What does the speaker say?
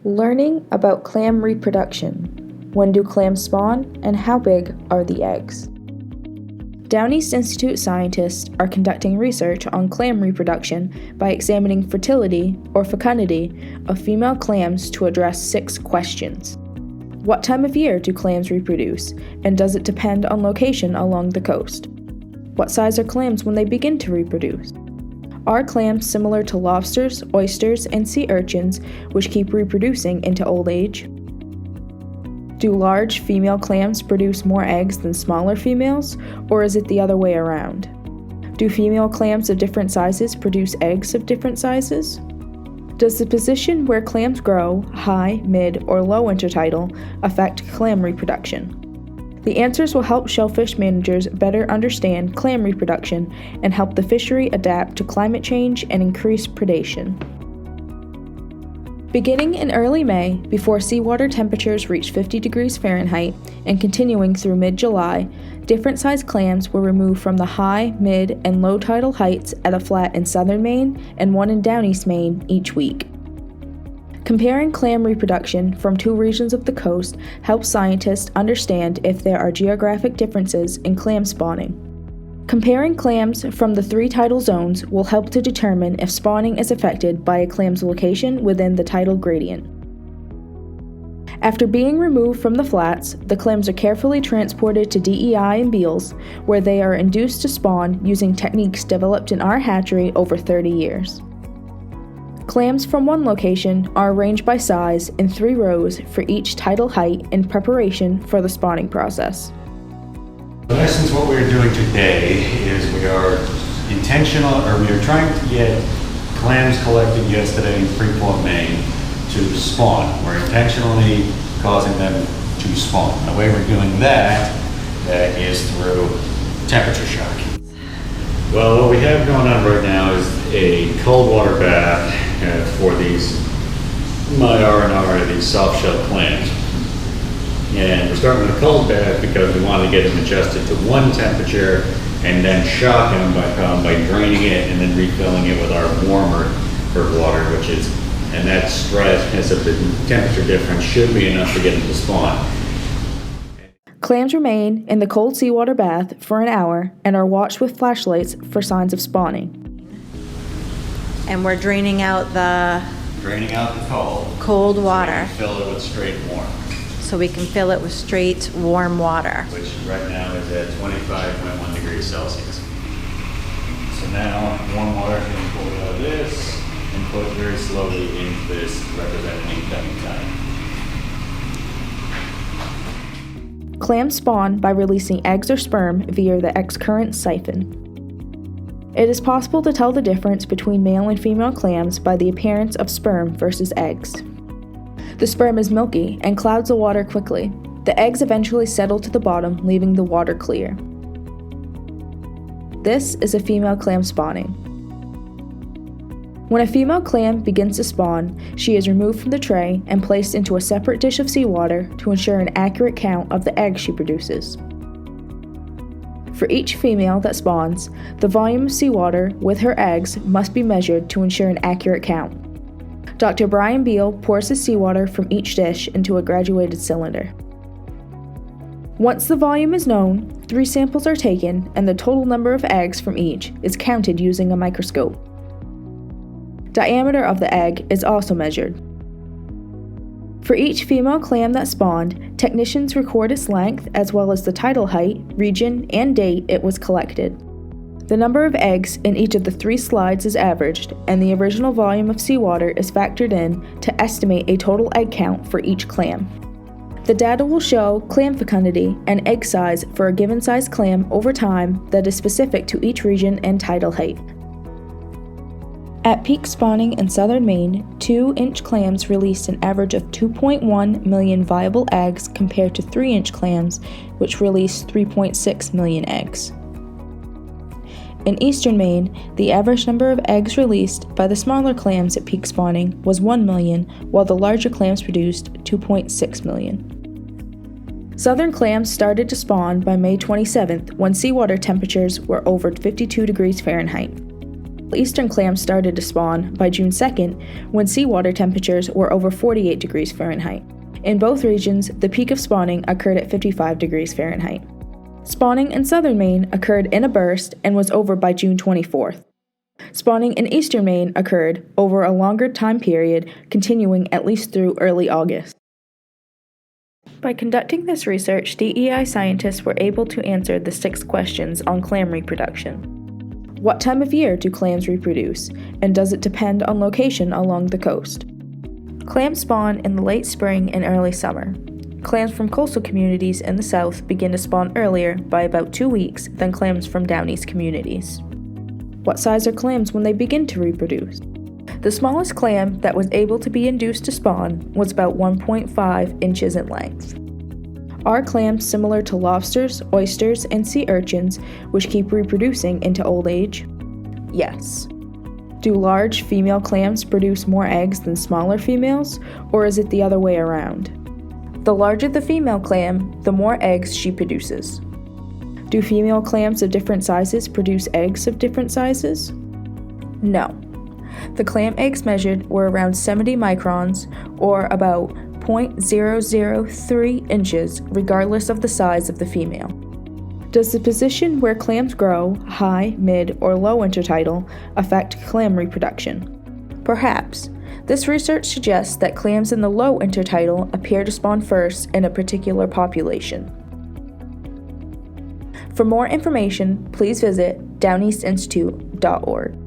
Learning about clam reproduction. When do clams spawn, and how big are the eggs? Down East Institute scientists are conducting research on clam reproduction by examining fertility or fecundity of female clams to address 6 questions. What time of year do clams reproduce, and does it depend on location along the coast? What size are clams when they begin to reproduce? Are clams similar to lobsters, oysters, and sea urchins, which keep reproducing into old age? Do large female clams produce more eggs than smaller females, or is it the other way around? Do female clams of different sizes produce eggs of different sizes? Does the position where clams grow, high, mid, or low intertidal, affect clam reproduction? The answers will help shellfish managers better understand clam reproduction and help the fishery adapt to climate change and increase predation. Beginning in early May, before seawater temperatures reach 50 degrees Fahrenheit, and continuing through mid-July, different sized clams were removed from the high, mid, and low tidal heights at a flat in southern Maine and one in Down East Maine each week. Comparing clam reproduction from 2 regions of the coast helps scientists understand if there are geographic differences in clam spawning. Comparing clams from the 3 tidal zones will help to determine if spawning is affected by a clam's location within the tidal gradient. After being removed from the flats, the clams are carefully transported to DEI and Beals, where they are induced to spawn using techniques developed in our hatchery over 30 years. Clams from one location are arranged by size in 3 rows for each tidal height in preparation for the spawning process. In essence, what we're doing today is we are trying to get clams collected yesterday in Freeport, Maine to spawn. We're intentionally causing them to spawn. The way we're doing that is through temperature shock. Well, what we have going on right now is a cold water bath for these R&R, these soft-shell clams. And we're starting with a cold bath because we want to get them adjusted to one temperature and then shock them by draining it and then refilling it with our warmer water, and that stress of the temperature difference should be enough to get them to spawn. Clams remain in the cold seawater bath for an hour and are watched with flashlights for signs of spawning. And we're draining out the cold water. Fill it with straight warm. So we can fill it with straight warm water. Which right now is at 25.1 degrees Celsius. So now warm water is going to pull it out of this and put it very slowly into this representing incoming time. Clams spawn by releasing eggs or sperm via the excurrent siphon. It is possible to tell the difference between male and female clams by the appearance of sperm versus eggs. The sperm is milky and clouds the water quickly. The eggs eventually settle to the bottom, leaving the water clear. This is a female clam spawning. When a female clam begins to spawn, she is removed from the tray and placed into a separate dish of seawater to ensure an accurate count of the eggs she produces. For each female that spawns, the volume of seawater with her eggs must be measured to ensure an accurate count. Dr. Brian Beal pours the seawater from each dish into a graduated cylinder. Once the volume is known, 3 samples are taken and the total number of eggs from each is counted using a microscope. Diameter of the egg is also measured. For each female clam that spawned, technicians record its length as well as the tidal height, region, and date it was collected. The number of eggs in each of the 3 slides is averaged, and the original volume of seawater is factored in to estimate a total egg count for each clam. The data will show clam fecundity and egg size for a given size clam over time that is specific to each region and tidal height. At peak spawning in southern Maine, 2-inch clams released an average of 2.1 million viable eggs compared to 3-inch clams, which released 3.6 million eggs. In eastern Maine, the average number of eggs released by the smaller clams at peak spawning was 1 million, while the larger clams produced 2.6 million. Southern clams started to spawn by May 27th when seawater temperatures were over 52 degrees Fahrenheit. Eastern clams started to spawn by June 2nd when seawater temperatures were over 48 degrees Fahrenheit. In both regions, the peak of spawning occurred at 55 degrees Fahrenheit. Spawning in southern Maine occurred in a burst and was over by June 24th. Spawning in eastern Maine occurred over a longer time period, continuing at least through early August. By conducting this research, DEI scientists were able to answer the 6 questions on clam reproduction. What time of year do clams reproduce, and does it depend on location along the coast? Clams spawn in the late spring and early summer. Clams from coastal communities in the south begin to spawn earlier by about 2 weeks than clams from down east communities. What size are clams when they begin to reproduce? The smallest clam that was able to be induced to spawn was about 1.5 inches in length. Are clams similar to lobsters, oysters, and sea urchins, which keep reproducing into old age? Yes. Do large female clams produce more eggs than smaller females, or is it the other way around? The larger the female clam, the more eggs she produces. Do female clams of different sizes produce eggs of different sizes? No. The clam eggs measured were around 70 microns, or about 0.003 inches, regardless of the size of the female. Does the position where clams grow, high, mid, or low intertidal, affect clam reproduction? Perhaps. This research suggests that clams in the low intertidal appear to spawn first in a particular population. For more information, please visit downeastinstitute.org.